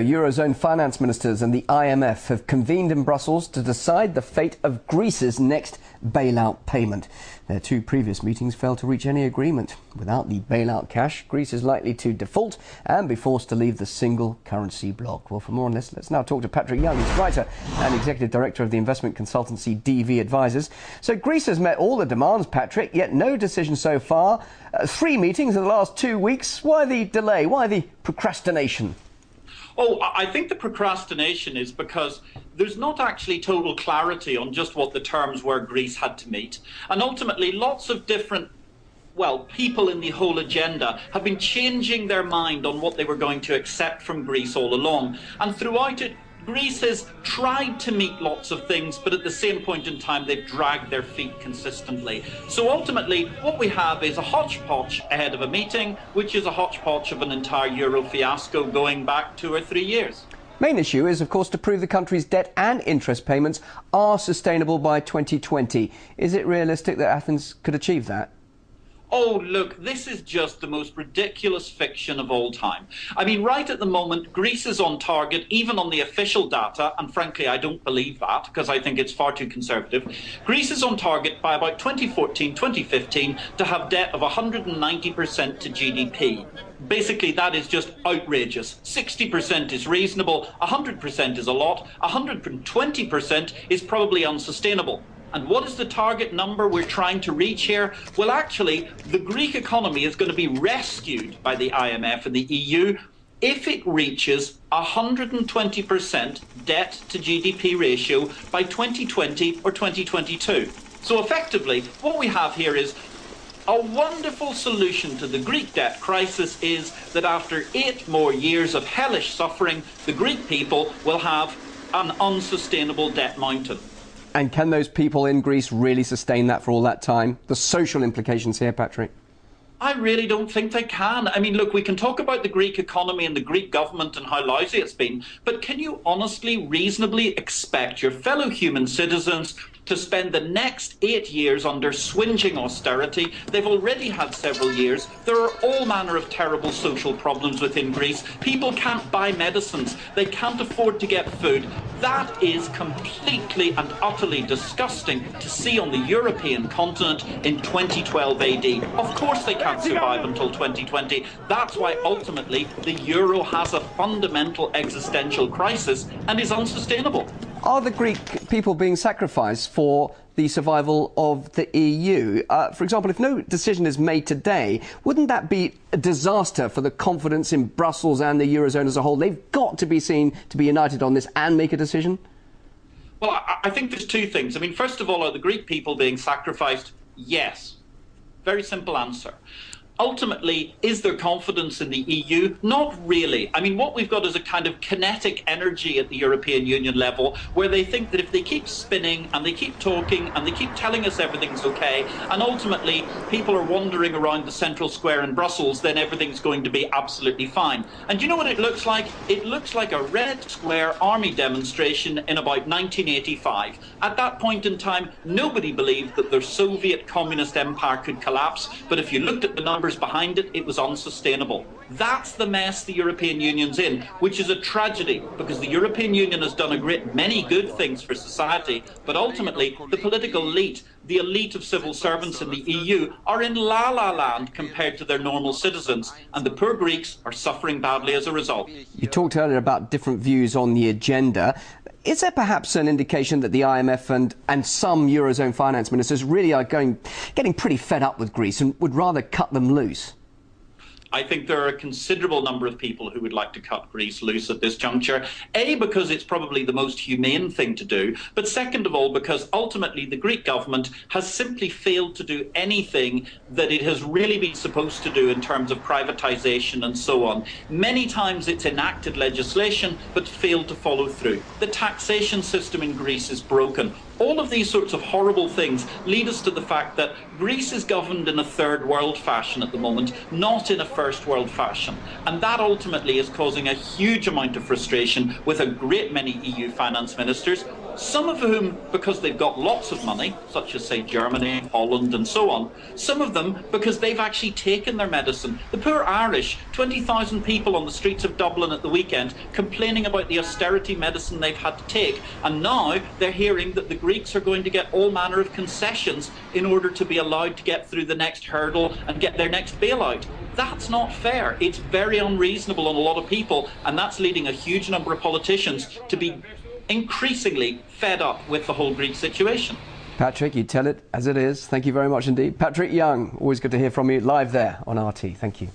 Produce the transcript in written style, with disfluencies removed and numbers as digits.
Eurozone finance ministers and the IMF have convened in Brussels to decide the fate of Greece's next bailout payment. Their two previous meetings failed to reach any agreement. Without the bailout cash, Greece is likely to default and be forced to leave the single currency bloc. Well, for more on this, let's now talk to Patrick Young, who's writer and executive director of the investment consultancy DV Advisors. So Greece has met all the demands, Patrick, yet no decision so far. 3 meetings in the last 2 weeks. Why the delay? Why the procrastination? Oh, I think the procrastination is because there's not actually total clarity on just what the terms were Greece had to meet. And ultimately, lots of different, people in the whole agenda have been changing their mind on what they were going to accept from Greece all along. And throughout it, Greece has tried to meet lots of things, but at the same point in time, they've dragged their feet consistently. So ultimately, what we have is a hodgepodge ahead of a meeting, which is a hodgepodge of an entire euro fiasco going back 2 or 3 years. Main issue is, of course, to prove the country's debt and interest payments are sustainable by 2020. Is it realistic that Athens could achieve that? Oh, look, this is just the most ridiculous fiction of all time. I mean, right at the moment, Greece is on target, even on the official data, and frankly, I don't believe that, because I think it's far too conservative. Greece is on target by about 2014, 2015, to have debt of 190% to GDP. Basically, that is just outrageous. 60% is reasonable, 100% is a lot, 120% is probably unsustainable. And what is the target number we're trying to reach here? Well, actually, the Greek economy is going to be rescued by the IMF and the EU if it reaches 120% debt to GDP ratio by 2020 or 2022. So effectively, what we have here is a wonderful solution to the Greek debt crisis is that after 8 more years of hellish suffering, the Greek people will have an unsustainable debt mountain. And can those people in Greece really sustain that for all that time? The social implications here, Patrick? I really don't think they can. I mean, look, we can talk about the Greek economy and the Greek government and how lousy it's been, but can you honestly, reasonably expect your fellow human citizens to spend the next 8 years under swinging austerity? They've already had several years. There are all manner of terrible social problems within Greece. People can't buy medicines. They can't afford to get food. That is completely and utterly disgusting to see on the European continent in 2012 AD. Of course they can't survive until 2020. That's why ultimately the euro has a fundamental existential crisis and is unsustainable. Are the Greek people being sacrificed for the survival of the EU? For example, if no decision is made today, wouldn't that be a disaster for the confidence in Brussels and the Eurozone as a whole? They've got to be seen to be united on this and make a decision. Well, I think there's two things. I mean, first of all, are the Greek people being sacrificed? Yes. Very simple answer. Ultimately, is there confidence in the EU? Not really. I mean, what we've got is a kind of kinetic energy at the European Union level where they think that if they keep spinning and they keep talking and they keep telling us everything's okay, and ultimately people are wandering around the central square in Brussels, then everything's going to be absolutely fine. And you know what it looks like? It looks like a Red Square army demonstration in about 1985. At that point in time, nobody believed that their Soviet communist empire could collapse, but if you looked at the numbers behind it, it was unsustainable. That's the mess the European Union's in, which is a tragedy because the European Union has done a great many good things for society, but ultimately the political elite, the elite of civil servants in the EU, are in la-la land compared to their normal citizens, and the poor Greeks are suffering badly as a result. You talked earlier about different views on the agenda. Is there perhaps an indication that the IMF and some Eurozone finance ministers really are getting pretty fed up with Greece and would rather cut them loose? I think there are a considerable number of people who would like to cut Greece loose at this juncture. A, because it's probably the most humane thing to do, but second of all, because ultimately the Greek government has simply failed to do anything that it has really been supposed to do in terms of privatization and so on. Many times it's enacted legislation, but failed to follow through. The taxation system in Greece is broken. All of these sorts of horrible things lead us to the fact that Greece is governed in a third world fashion at the moment, not in a first world fashion. And that ultimately is causing a huge amount of frustration with a great many EU finance ministers, some of whom because they've got lots of money, such as, say, Germany, Holland, and so on. Some of them because they've actually taken their medicine. The poor Irish, 20,000 people on the streets of Dublin at the weekend complaining about the austerity medicine they've had to take. And now they're hearing that the Greeks are going to get all manner of concessions in order to be allowed to get through the next hurdle and get their next bailout. That's not fair. It's very unreasonable on a lot of people, and that's leading a huge number of politicians to be increasingly fed up with the whole Greek situation. Patrick, you tell it as it is. Thank you very much indeed. Patrick Young, always good to hear from you live there on RT. Thank you.